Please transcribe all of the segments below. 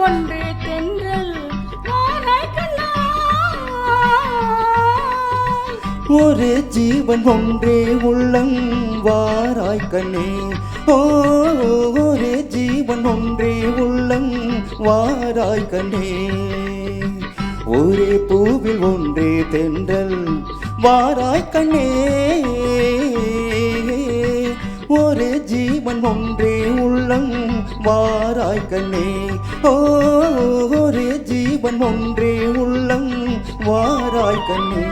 ஒன்றே தென்றல் வாராய் கண்ணா. ஒரு ஜீவன் ஒன்றே உள்ளம் வாராய் கண்ணே. ஓ ஒரு ஜீவன் ஒன்றே உள்ளம் வாராய் கண்ணே. ஒரே பூவில் ஒன்றே தென்றல் வாராய் கண்ணே. ஒரு ஜீவன் ஒன்றே உள்ளம் வாராய் கண்ணே. ஓ ஒரு ஜீவன் ஒன்றே உள்ளம் வாராய் கண்ணே.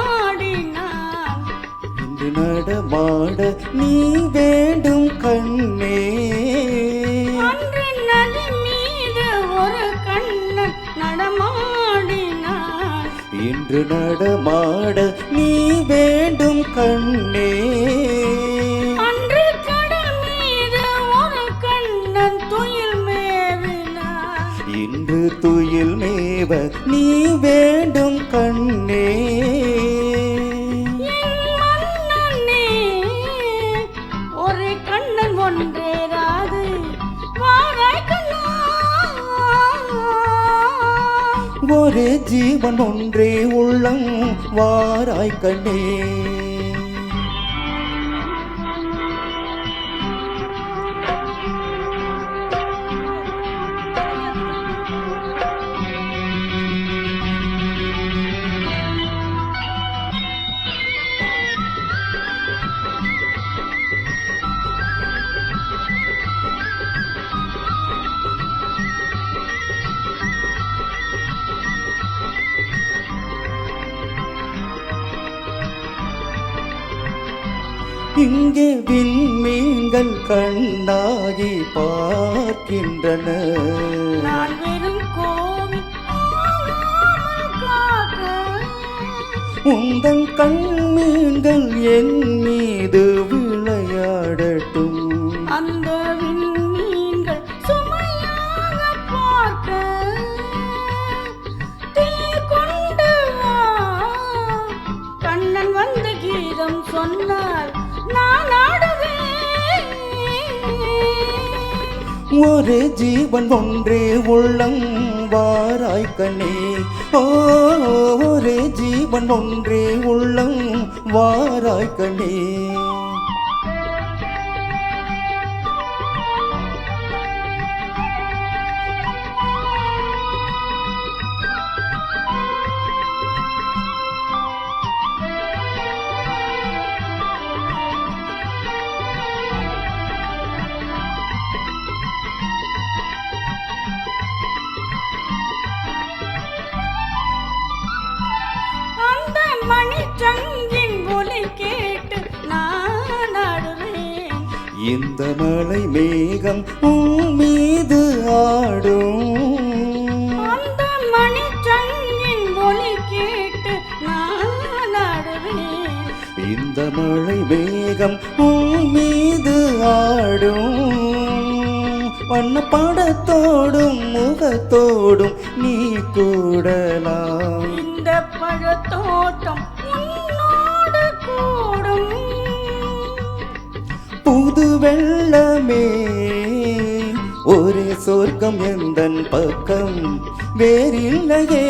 நடமாடினான் இன்று நடமாட நீ வேண்டும் கண்ணே. அன்று நதி மீது ஒரு கண்ணன் நடமாடினான் இன்று நடமாட நீ வேண்டும் கண்ணே. அன்று கடல் மீது ஒரு கண்ணன் துயில் மேவினான் இன்று துயில் மேவ நீ வேண்டும் கண்ணே. ஒரு கண்ணன் ஒன்றேராது வாராய் கண்ணா. ஒரு ஜீவன் ஒன்றே உள்ளம் வாராய் கண்ணே. இங்கே விண்மீன்கள் கண்ணாகி பார்க்கின்றன. நான் வெறும் கோவில் உந்தன் கண்மீன்கள் என் மீது விளையாடட்டும். அந்த விண்மீன்கள் சுமையாக பார்க்க தேர் கொண்டு வா. கண்ணன் வந்து கீதம் சொன்னார் நான் ஆடுவேன். ஒரு ஜீவன் ஒன்றே உள்ளம் வாராய் கண்ணே. ஓ ஒரு ஜீவன் ஒன்றே உள்ளம் வாராய் கண்ணே. மணிச்சங்கின் ஒலி கேட்டு நான் ஆடுவேன். இந்த மலை மேகம் உன் மீது ஆடும். அந்த மணிச்சங்கின் ஒலி கேட்டு நான் ஆடுவேன். இந்த மலை மேகம் உன் மீது ஆடும். வண்ண படத்தோடும் முகத்தோடும் நீ கூடலாம். இந்த பழத்தோட்டம் உன்னோடு கூடும். புது வெள்ளமே ஒரே சொர்க்கம் எந்தன் பக்கம் வேறில்லையே.